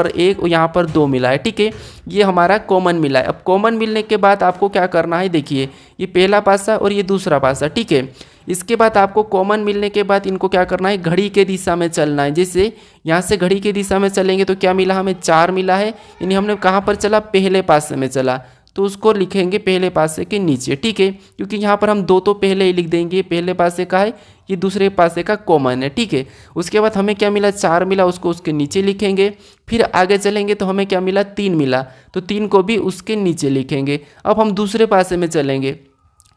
एक और यहाँ पर दो मिला है। ठीक है, ये हमारा कॉमन मिला है। अब कॉमन मिलने के बाद आपको क्या करना है, देखिए ये पहला पासा और ये दूसरा पासा। ठीक है, इसके बाद आपको कॉमन मिलने के बाद इनको क्या करना है, घड़ी के दिशा में चलना है। जैसे यहाँ से घड़ी के दिशा में चलेंगे तो क्या मिला, हमें 4 मिला है, यानी हमने कहाँ पर चला, पहले पासे में चला, तो उसको लिखेंगे पहले पासे के नीचे। ठीक है, क्योंकि यहाँ पर हम दो तो पहले ही लिख देंगे, पहले पासे का है, ये दूसरे पासे का कॉमन है। ठीक है, उसके बाद हमें क्या मिला, 4 मिला, उसको उसके नीचे लिखेंगे। फिर आगे चलेंगे तो हमें क्या मिला, 3 मिला, तो 3 को भी उसके नीचे लिखेंगे। अब हम दूसरे पासे में चलेंगे,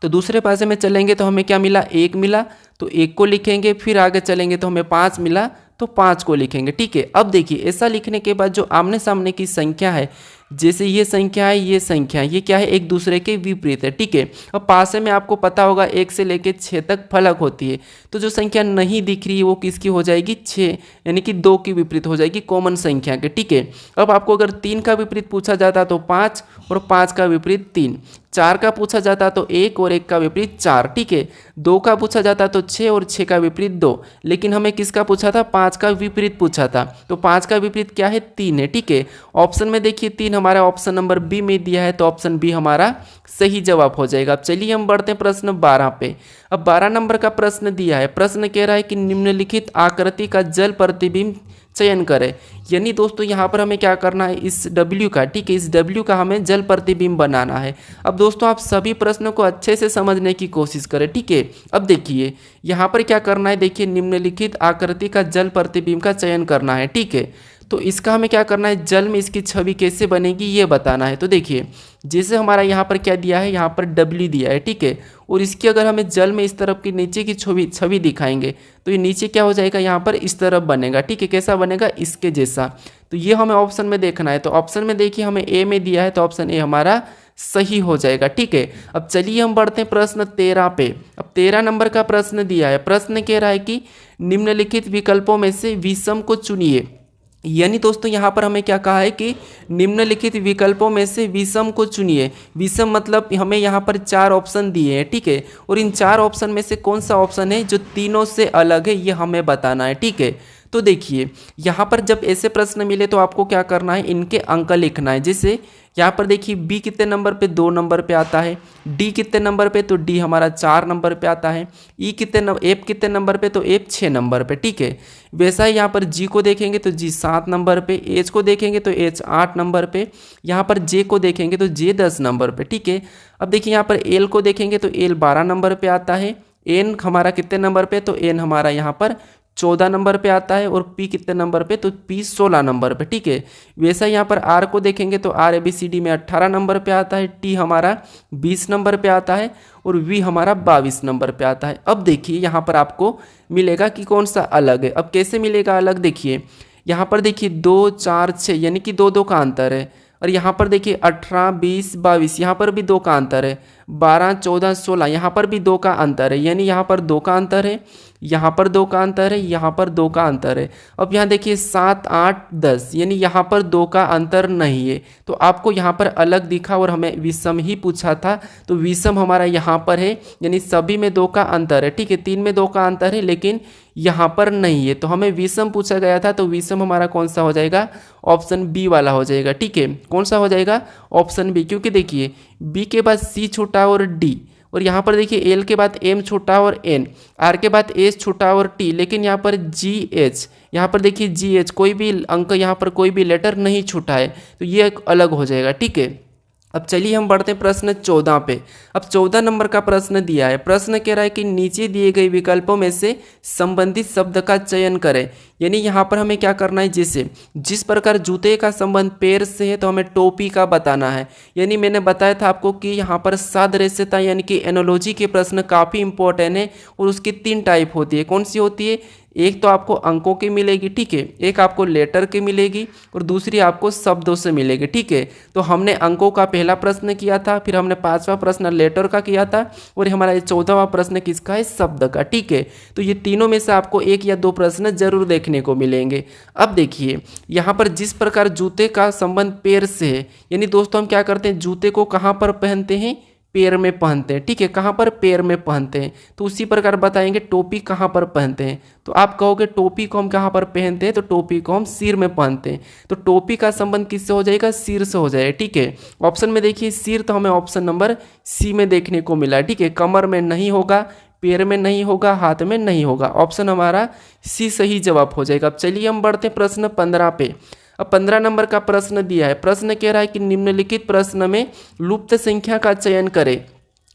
तो दूसरे पासे में चलेंगे तो हमें क्या मिला, 1 मिला, तो 1 को लिखेंगे। फिर आगे चलेंगे तो हमें 5 मिला, तो 5 को लिखेंगे। ठीक है, अब देखिए ऐसा लिखने के बाद जो आमने सामने की संख्या है, जैसे ये संख्या है, ये संख्या है, ये क्या है, एक दूसरे के विपरीत है। ठीक है, अब पासे में आपको पता होगा 1 से लेकर 6 तक फलक होती है, तो जो संख्या नहीं दिख रही है वो किसकी हो जाएगी, 6, यानी कि 2 की विपरीत हो जाएगी, कॉमन संख्या के। ठीक है, अब आपको अगर 3 का विपरीत पूछा जाता तो 5, और 5 का विपरीत 3, 4 का पूछा जाता तो 1 और 1 का विपरीत 4। ठीक है, 2 का पूछा जाता तो 6 और 6 का विपरीत 2, लेकिन हमें किसका पूछा था, 5 का विपरीत पूछा था, तो 5 का विपरीत क्या है, 3 है। ठीक है, ऑप्शन में देखिए 3 हमारा ऑप्शन नंबर बी में दिया है, तो ऑप्शन बी हमारा सही जवाब हो जाएगा। अब चलिए हम बढ़ते हैं प्रश्न 12 पे। अब 12 नंबर का प्रश्न दिया है। प्रश्न कह रहा है कि निम्नलिखित आकृति का जल प्रतिबिंब चयन करें। यानी दोस्तों यहाँ पर हमें क्या करना है, इस W का, ठीक है, इस W का हमें जल प्रतिबिंब बनाना है। अब दोस्तों आप सभी प्रश्नों को अच्छे से समझने की कोशिश करें। ठीक है, अब देखिए यहाँ पर क्या करना है, देखिए निम्नलिखित आकृति का जल प्रतिबिंब का चयन करना है। ठीक है, तो इसका हमें क्या करना है, जल में इसकी छवि कैसे बनेगी ये बताना है। तो देखिए जैसे हमारा यहाँ पर क्या दिया है, यहाँ पर W दिया है। ठीक है, और इसकी अगर हमें जल में इस तरफ की नीचे की छवि दिखाएंगे तो ये नीचे क्या हो जाएगा, यहाँ पर इस तरफ बनेगा। ठीक है, कैसा बनेगा, इसके जैसा। तो ये हमें ऑप्शन में देखना है, तो ऑप्शन में देखिए हमें ए में दिया है, तो ऑप्शन ए हमारा सही हो जाएगा। ठीक है, अब चलिए हम बढ़ते हैं प्रश्न 13 पे। अब 13 नंबर का प्रश्न दिया है। प्रश्न कह रहा है कि निम्नलिखित विकल्पों में से विषम को चुनिए। यानी दोस्तों यहाँ पर हमें क्या कहा है कि निम्नलिखित विकल्पों में से विषम को चुनिए। विषम मतलब हमें यहाँ पर 4 ऑप्शन दिए हैं। ठीक है, और इन 4 ऑप्शन में से कौन सा ऑप्शन है जो तीनों से अलग है, ये हमें बताना है। ठीक है, तो देखिए यहाँ पर जब ऐसे प्रश्न मिले तो आपको क्या करना है, इनके अंक लिखना है। जैसे यहाँ पर देखिए बी कितने नंबर पे, 2 नंबर पे आता है। डी कितने नंबर पे, तो डी हमारा 4 नंबर पे आता है। एफ कितने नंबर पे, तो एफ 6 नंबर पे। ठीक है, वैसा ही यहाँ पर जी को देखेंगे तो जी 7 नंबर पे, एच को देखेंगे तो एच 8 नंबर पे, यहाँ पर जे को देखेंगे तो जे 10 नंबर पे। ठीक है, अब देखिए यहाँ पर एल को देखेंगे तो एल 12 नंबर पे आता है। एन हमारा कितने नंबर पे, तो एन हमारा यहाँ पर 14 नंबर पे आता है। और पी कितने नंबर पे, तो पी 16 नंबर पे। ठीक है, वैसा यहाँ पर आर को देखेंगे तो आर ABCD में 18 नंबर पे आता है। टी हमारा 20 नंबर पे आता है। और वी हमारा 22 नंबर पे आता है। अब देखिए यहाँ पर आपको मिलेगा कि कौन सा अलग है। अब कैसे मिलेगा अलग, देखिए यहाँ पर देखिए 2 4 6 यानी कि 2 का अंतर है। और यहाँ पर देखिए 18 20 22 यहाँ पर भी 2 का अंतर है। 12 14 16 यहाँ पर भी 2 का अंतर है। यानी यहाँ पर 2 का अंतर है, यहाँ पर 2 का अंतर है, यहाँ पर 2 का अंतर है। अब यहाँ देखिए 7 8 10 यानी यहाँ पर 2 का अंतर नहीं है। तो आपको यहाँ पर अलग दिखा और हमें विषम ही पूछा था, तो विषम हमारा यहाँ पर है, यानी सभी में 2 का अंतर है। ठीक है, 3 में 2 का अंतर है लेकिन यहाँ पर नहीं है, तो हमें विषम पूछा गया था, तो विषम हमारा कौन सा हो जाएगा, ऑप्शन बी वाला हो जाएगा। ठीक है, कौन सा हो जाएगा, ऑप्शन बी, क्योंकि देखिए बी के बाद सी छूटा और डी, और यहाँ पर देखिए एल के बाद एम छूटा और एन, आर के बाद एस छूटा और टी, लेकिन यहाँ पर जी एच, यहाँ पर देखिए जी एच कोई भी अंक, यहाँ पर कोई भी लेटर नहीं छूटा है, तो ये एक अलग हो जाएगा। ठीक है, अब चलिए हम बढ़ते हैं प्रश्न 14 पे। अब 14 नंबर का प्रश्न दिया है। प्रश्न कह रहा है कि नीचे दिए गए विकल्पों में से संबंधित शब्द का चयन करें। यानी यहाँ पर हमें क्या करना है, जैसे जिस प्रकार जूते का संबंध पैर से है तो हमें टोपी का बताना है। यानी मैंने बताया था आपको कि यहाँ पर सादृश्यता यानी कि एनोलॉजी के प्रश्न काफ़ी इंपॉर्टेंट है और उसकी 3 टाइप होती है। कौन सी होती है? एक तो आपको अंकों की मिलेगी, ठीक है, एक आपको लेटर की मिलेगी और दूसरी आपको शब्दों से मिलेगी। ठीक है, तो हमने अंकों का पहला प्रश्न किया था, फिर हमने 5वां प्रश्न लेटर का किया था और हमारा ये 14वां प्रश्न किसका है? शब्द का। ठीक है, तो ये तीनों में से आपको 1 या 2 प्रश्न जरूर देखने को मिलेंगे। अब देखिए यहाँ पर जिस प्रकार जूते का संबंध पैर से है, यानी दोस्तों हम क्या करते हैं, जूते को कहाँ पर पहनते हैं? पैर में पहनते हैं। ठीक है, कहाँ पर? पैर में पहनते हैं। तो उसी प्रकार बताएंगे टोपी कहाँ पर पहनते हैं। तो आप कहोगे टोपी को हम कहाँ पर पहनते हैं, तो टोपी को हम सिर में पहनते हैं। तो टोपी का संबंध किससे हो जाएगा? सिर से हो जाएगा। ठीक है, ऑप्शन में देखिए सिर, तो हमें ऑप्शन नंबर सी में देखने को मिला है। ठीक है, कमर में नहीं होगा, पैर में नहीं होगा, हाथ में नहीं होगा, ऑप्शन हमारा सी सही जवाब हो जाएगा। अब चलिए हम बढ़ते हैं प्रश्न 15 पे। अब 15 नंबर का प्रश्न दिया है। प्रश्न कह रहा है कि निम्नलिखित प्रश्न में लुप्त संख्या का चयन करें।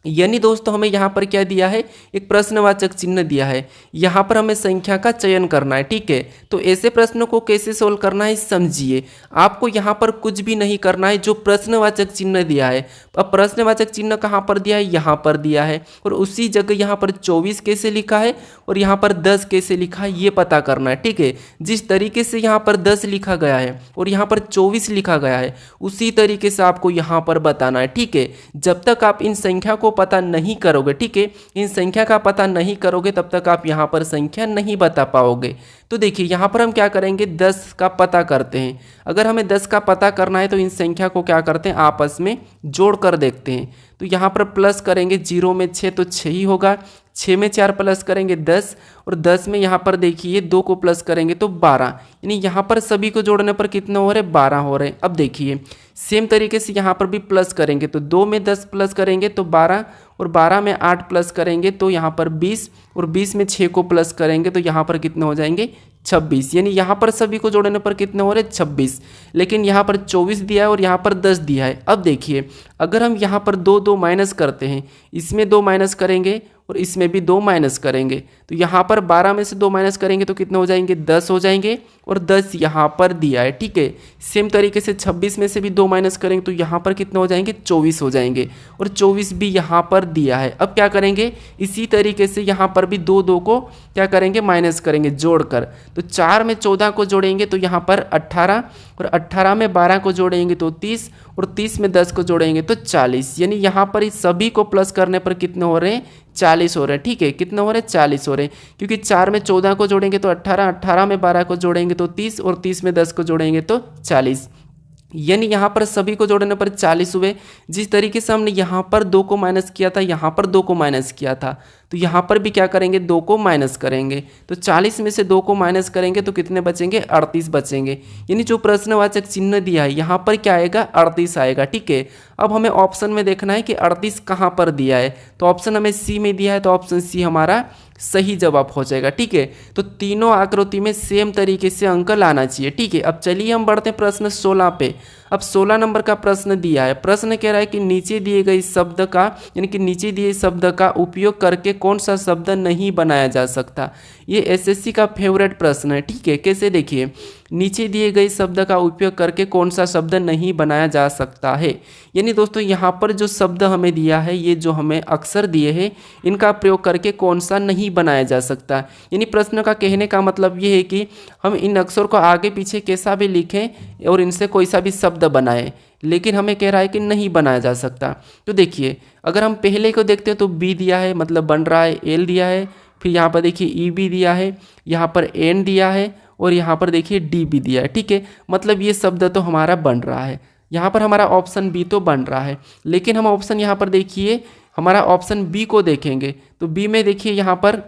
यानी दोस्तों हमें यहाँ पर क्या दिया है? एक प्रश्नवाचक चिन्ह दिया है, यहाँ पर हमें संख्या का चयन करना है। ठीक है, तो ऐसे प्रश्नों को कैसे सोल्व करना है समझिए। आपको यहाँ पर कुछ भी नहीं करना है, जो प्रश्नवाचक चिन्ह दिया है। अब प्रश्नवाचक चिन्ह कहाँ पर दिया है? यहाँ पर दिया है, और उसी जगह यहाँ पर 24 कैसे लिखा है और यहाँ पर 10 कैसे लिखा है ये पता करना है। ठीक है, जिस तरीके से यहाँ पर 10 लिखा गया है और यहाँ पर 24 लिखा गया है, उसी तरीके से आपको यहाँ पर बताना है। ठीक है, जब तक आप इन संख्या को पता नहीं करोगे, ठीक है, इन संख्या का पता नहीं करोगे, तब तक आप यहाँ पर संख्या नहीं बता पाओगे। तो देखिए यहाँ पर हम क्या करेंगे, 10 का पता करते हैं। अगर हमें 10 का पता करना है तो इन संख्या को क्या करते हैं, आपस में जोड़ कर देखते हैं। तो यहाँ पर प्लस करेंगे, 0 में 6 तो 6 ही होगा, 6 में 4 प्लस करेंगे 10, और 10 में यहाँ पर देखिए 2 को प्लस करेंगे तो 12, यानी यहाँ पर सभी को जोड़ने पर कितने हो रहे? 12 हो रहे हैं। अब देखिए सेम तरीके से यहाँ पर भी प्लस करेंगे, तो 2 में 10 प्लस करेंगे तो 12, और 12 में 8 प्लस करेंगे तो यहाँ पर 20, और 20 में 6 को प्लस करेंगे तो यहाँ पर कितने हो जाएंगे? 26। यानी यहाँ पर सभी को जोड़ने पर कितने हो रहे? 26। लेकिन यहाँ पर 24 दिया है और यहाँ पर 10 दिया है। अब देखिए अगर हम यहाँ पर 2 माइनस करते हैं, इसमें 2 माइनस करेंगे और इसमें भी 2 माइनस करेंगे, तो यहाँ पर 12 में से 2 माइनस करेंगे तो कितने हो जाएंगे? 10 हो जाएंगे, और 10 यहाँ पर दिया है। ठीक है, सेम तरीके से 26 में से भी 2 माइनस करेंगे तो यहाँ पर कितने हो जाएंगे? 24 हो जाएंगे, और 24 भी यहाँ पर दिया है। अब क्या करेंगे, इसी तरीके से यहाँ पर भी 2 को क्या करेंगे? माइनस करेंगे जोड़कर। तो 4 में 14 को जोड़ेंगे तो यहाँ पर 18, और 18 में 12 को जोड़ेंगे तो 30, और 30 में 10 को जोड़ेंगे तो 40। यानी यहाँ पर इस सभी को प्लस करने पर कितने हो रहे हैं? 40 हो रहे हैं। ठीक है, कितने हो रहे हैं? 40 हो रहे हैं, क्योंकि 4 में 14 को जोड़ेंगे तो 18, 18 में 12 को जोड़ेंगे तो 30, और 30 में 10 को जोड़ेंगे तो 40। यानी यहाँ पर सभी को जोड़ने पर 40 हुए। जिस तरीके से हमने यहाँ पर 2 को माइनस किया था, यहाँ पर 2 को माइनस किया था, तो यहाँ पर भी क्या करेंगे? 2 को माइनस करेंगे। तो 40 में से 2 को माइनस करेंगे तो कितने बचेंगे? 38 बचेंगे। यानी जो प्रश्नवाचक चिन्ह दिया है यहाँ पर क्या आएगा? 38 आएगा। ठीक है, अब हमें ऑप्शन में देखना है कि 38 कहाँ पर दिया है, तो ऑप्शन हमें सी में दिया है, तो ऑप्शन सी हमारा सही जवाब हो जाएगा। ठीक है, तो तीनों आकृति में सेम तरीके से अंक लाना चाहिए। ठीक है, अब चलिए हम बढ़ते हैं प्रश्न 16 पे। अब 16 नंबर का प्रश्न दिया है। प्रश्न कह रहा है कि नीचे दिए गए शब्द का, यानी कि नीचे दिए शब्द का उपयोग करके कौन सा शब्द नहीं बनाया जा सकता। ये एसएससी का फेवरेट प्रश्न है। ठीक है, कैसे? देखिए नीचे दिए गए शब्द का उपयोग करके कौन सा शब्द नहीं बनाया जा सकता है। यानी दोस्तों यहाँ पर जो शब्द हमें दिया है, ये जो हमें अक्षर दिए हैं, इनका प्रयोग करके कौन सा नहीं बनाया जा सकता। यानी प्रश्न का कहने का मतलब ये है कि हम इन अक्षर को आगे पीछे कैसा भी लिखें और इनसे कोई सा भी शब्द बनाएं, लेकिन हमें कह रहा है कि नहीं बनाया जा सकता। तो देखिए अगर हम पहले को देखते हैं तो बी दिया है, मतलब बन रहा है, एल दिया है, फिर यहाँ पर देखिए ई भी दिया है, यहाँ पर एन दिया है, और यहाँ पर देखिए डी भी दिया है। ठीक है, मतलब ये शब्द तो हमारा बन रहा है। यहाँ पर हमारा ऑप्शन बी तो बन रहा है, लेकिन हम ऑप्शन यहाँ पर देखिए हमारा ऑप्शन बी को देखेंगे तो बी में देखिए यहाँ पर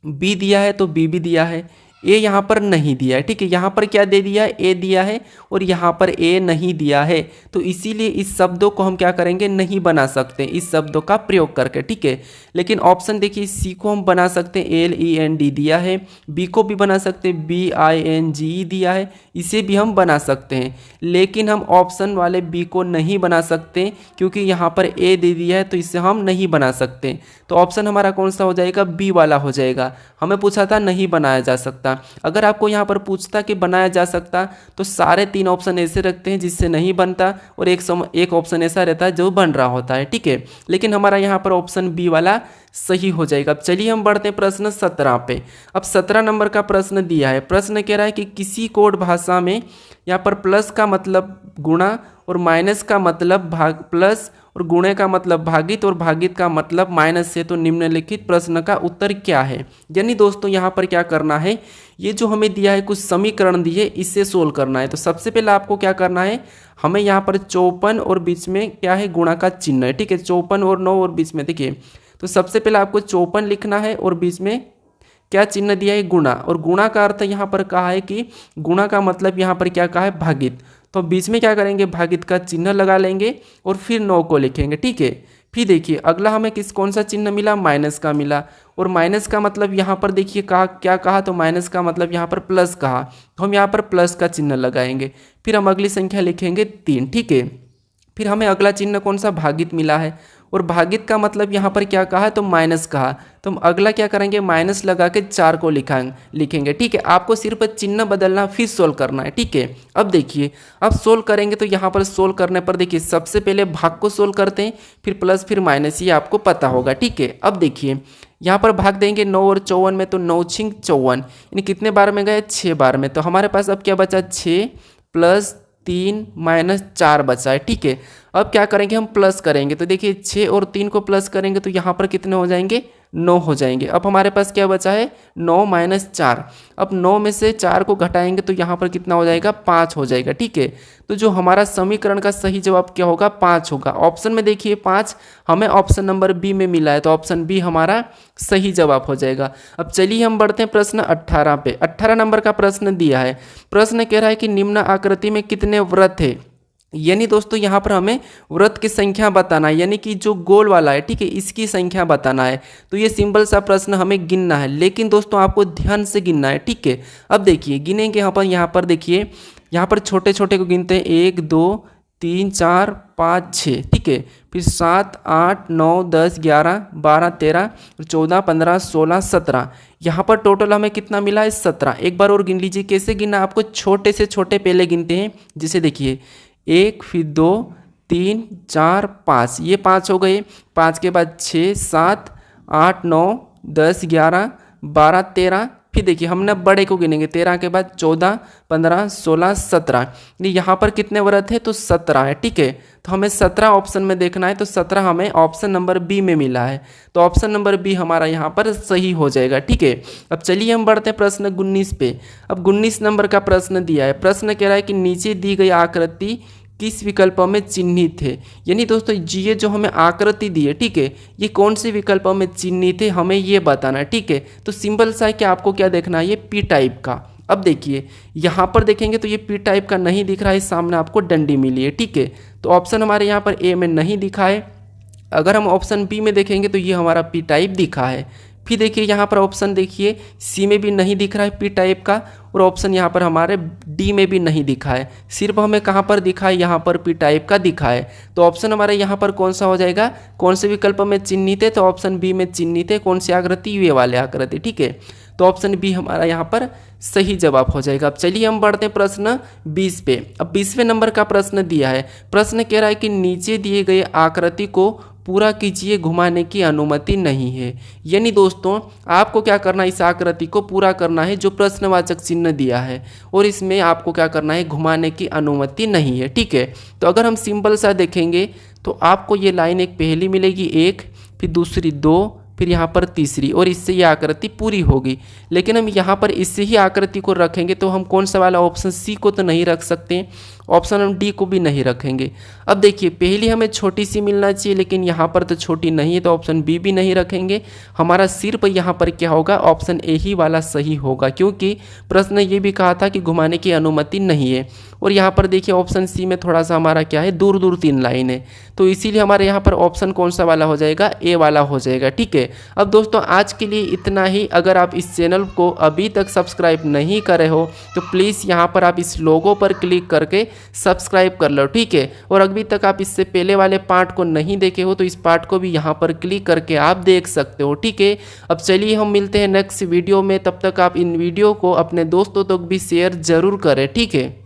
बी दिया है तो बी भी दिया है, ए यहाँ पर नहीं दिया है, ठीक है। यहाँ पर क्या दे दिया है, ए दिया है, और यहाँ पर ए नहीं दिया है, तो इसीलिए इस शब्दों को हम क्या करेंगे, नहीं बना सकते इस शब्दों का प्रयोग करके, ठीक है। लेकिन ऑप्शन देखिए, सी को हम बना सकते हैं, LEND दिया है, बी को भी बना सकते हैं, BINGE दिया है, इसे भी हम बना सकते हैं। लेकिन हम ऑप्शन वाले बी को नहीं बना सकते क्योंकि यहाँ पर ए दे दिया है, तो इसे हम नहीं बना सकते। तो ऑप्शन हमारा कौन सा हो जाएगा, बी वाला हो जाएगा। हमें पूछा था नहीं बनाया जा सकता। अगर आपको यहाँ पर पूछता कि बनाया जा सकता, तो सारे 3 ऑप्शन ऐसे रखते हैं जिससे नहीं बनता, और एक ऑप्शन ऐसा रहता है जो बन रहा होता है, ठीक है। लेकिन हमारा यहाँ पर ऑप्शन बी वाला सही हो जाएगा। अब चलिए हम बढ़ते हैं प्रश्न 17 पे। अब 17 नंबर का प्रश्न दिया है। प्रश्न कह रहा है कि किसी कोड भाषा में यहाँ पर प्लस का मतलब गुणा और माइनस का मतलब भाग, प्लस और गुणे का मतलब भागित और भागित का मतलब माइनस से, तो निम्नलिखित प्रश्न का उत्तर क्या है। यानी दोस्तों यहाँ पर क्या करना है, ये जो हमें दिया है कुछ समीकरण दिए, इससे सोल्व करना है। तो सबसे पहले आपको क्या करना है, हमें यहाँ पर 54 और बीच में क्या है, गुणा का चिन्ह है, ठीक है। 54 और 9 और बीच में देखिए, तो सबसे पहले आपको 54 लिखना है और बीच में क्या चिन्ह दिया है, गुणा। और गुणा का अर्थ यहाँ पर कहा है कि गुणा का मतलब यहाँ पर क्या कहा है, भागित। तो बीच में क्या करेंगे, भागित का चिन्ह लगा लेंगे और फिर 9 को लिखेंगे, ठीक है। फिर देखिए अगला हमें कौन सा चिन्ह मिला, माइनस का मिला। और माइनस का मतलब यहाँ पर देखिए क्या कहा, तो माइनस का मतलब यहाँ पर प्लस कहा, तो हम यहाँ पर प्लस का चिन्ह लगाएंगे। फिर हम अगली संख्या लिखेंगे 3, ठीक है। फिर हमें अगला चिन्ह कौन सा, भागित मिला है, और भागित का मतलब यहाँ पर क्या कहा है, तो माइनस कहा, तो हम अगला क्या करेंगे, माइनस लगा के 4 को लिखेंगे, ठीक है। आपको सिर्फ चिन्ह बदलना फिर सोल्व करना है, ठीक है। अब देखिए, अब सोल्व करेंगे तो यहाँ पर सोल्व करने पर देखिए सबसे पहले भाग को सोल्व करते हैं, फिर प्लस फिर माइनस, ये आपको पता होगा, ठीक है। अब देखिए यहाँ पर भाग देंगे 9 और 54 में, तो 9 छिंग 54, यानी कितने बार में गए, 6 बार में। तो हमारे पास अब क्या बचा, 6 प्लस 3 माइनस 4 बचा है, ठीक है। अब क्या करेंगे, हम प्लस करेंगे, तो देखिए 6 और 3 को प्लस करेंगे तो यहाँ पर कितने हो जाएंगे, 9 हो जाएंगे। अब हमारे पास क्या बचा है, 9 माइनस 4। अब 9 में से 4 को घटाएंगे तो यहाँ पर कितना हो जाएगा, 5 हो जाएगा, ठीक है। तो जो हमारा समीकरण का सही जवाब क्या होगा, 5 होगा। ऑप्शन में देखिए 5 हमें ऑप्शन नंबर बी में मिला है, तो ऑप्शन बी हमारा सही जवाब हो जाएगा। अब चलिए हम बढ़ते हैं प्रश्न 18 पे। 18 नंबर का प्रश्न दिया है। प्रश्न कह रहा है कि निम्न आकृति में कितने वृत्त है। यानी दोस्तों यहाँ पर हमें वृत्त की संख्या बताना है, यानी कि जो गोल वाला है, ठीक है, इसकी संख्या बताना है। तो ये सिंपल सा प्रश्न हमें गिनना है, लेकिन दोस्तों आपको ध्यान से गिनना है, ठीक है। अब देखिए गिनेंगे, यहाँ पर देखिए, यहाँ पर छोटे छोटे को गिनते हैं, 1 2 3 4 5 6, ठीक है। फिर 7 8 9 10 11 12 13 14 15 16 17, यहाँ पर टोटल हमें कितना मिला है, 17। एक बार और गिन लीजिए, कैसे गिनना, आपको छोटे से छोटे पहले गिनते हैं। जैसे देखिए 1 फिर 2 3 4 5, ये 5 हो गए। 5 के बाद 6 7 8 9 10 11 12 13, फिर देखिए हमने बड़े को गिनेंगे, 13 के बाद 14 15 16 17, यहाँ पर कितने वृत्त है, तो 17 है, ठीक है। तो हमें 17 ऑप्शन में देखना है, तो 17 हमें ऑप्शन नंबर बी में मिला है, तो ऑप्शन नंबर बी हमारा यहाँ पर सही हो जाएगा, ठीक है। अब चलिए हम बढ़ते हैं प्रश्न 19 पे। अब 19 नंबर का प्रश्न दिया है। प्रश्न कह रहा है कि नीचे दी गई आकृति किस विकल्पों में चिन्हित है। यानी दोस्तों ये जो हमें आकृति दी है, ठीक है, ये कौन से विकल्पों में चिन्हित है, हमें ये बताना है, ठीक है। तो सिंपल सा है कि आपको क्या देखना है, ये पी टाइप का। अब देखिए यहाँ पर देखेंगे तो ये पी टाइप का नहीं दिख रहा है, सामने आपको डंडी मिली है, ठीक है। तो ऑप्शन हमारे यहाँ पर ए में नहीं दिखा है। अगर हम ऑप्शन बी में देखेंगे तो ये हमारा पी टाइप दिखा है। फिर देखिए यहाँ पर ऑप्शन देखिए सी में भी नहीं दिख रहा है पी टाइप का, और ऑप्शन यहाँ पर हमारे डी में भी नहीं दिखा है। सिर्फ हमें कहाँ पर दिखा है, यहाँ पर पी टाइप का दिखा है। तो ऑप्शन हमारे यहाँ पर कौन सा हो जाएगा, कौन से विकल्प में चिन्हित है, तो ऑप्शन बी में चिन्हित है। कौन सी आकृति, ये वाले आकृति, ठीक है। तो ऑप्शन बी हमारा यहाँ पर सही जवाब हो जाएगा। अब चलिए हम बढ़ते हैं प्रश्न 20 पे। अब 20वें नंबर का प्रश्न दिया है। प्रश्न कह रहा है कि नीचे दिए गए आकृति को पूरा कीजिए, घुमाने की अनुमति नहीं है। यानी दोस्तों आपको क्या करना है, इस आकृति को पूरा करना है जो प्रश्नवाचक चिन्ह दिया है, और इसमें आपको क्या करना है, घुमाने की अनुमति नहीं है, ठीक है। तो अगर हम सिंपल सा देखेंगे तो आपको ये लाइन एक पहली मिलेगी 1, फिर दूसरी 2, फिर यहाँ पर तीसरी, और इससे ये आकृति पूरी होगी। लेकिन हम यहाँ पर इससे ही आकृति को रखेंगे तो हम कौन सा वाला ऑप्शन सी को तो नहीं रख सकते, ऑप्शन हम डी को भी नहीं रखेंगे। अब देखिए पहली हमें छोटी सी मिलना चाहिए, लेकिन यहाँ पर तो छोटी नहीं है तो ऑप्शन बी भी नहीं रखेंगे। हमारा सिर्फ यहाँ पर क्या होगा, ऑप्शन ए ही वाला सही होगा, क्योंकि प्रश्न ये भी कहा था कि घुमाने की अनुमति नहीं है। और यहाँ पर देखिए ऑप्शन सी में थोड़ा सा हमारा क्या है, दूर दूर 3 लाइन है, तो इसीलिए हमारे यहाँ पर ऑप्शन कौन सा वाला हो जाएगा, ए वाला हो जाएगा। ठीक है, अब दोस्तों आज के लिए इतना ही। अगर आप इस चैनल को अभी तक सब्सक्राइब नहीं करे हो तो प्लीज़ यहाँ पर आप इस लोगो पर क्लिक करके सब्सक्राइब कर लो। ठीक है, और अभी तक आप इससे पहले वाले पार्ट को नहीं देखे हो तो इस पार्ट को भी यहाँ पर क्लिक करके आप देख सकते हो। ठीक है, अब चलिए हम मिलते हैं नेक्स्ट वीडियो में, तब तक आप इन वीडियो को अपने दोस्तों तक भी शेयर जरूर करें। ठीक है।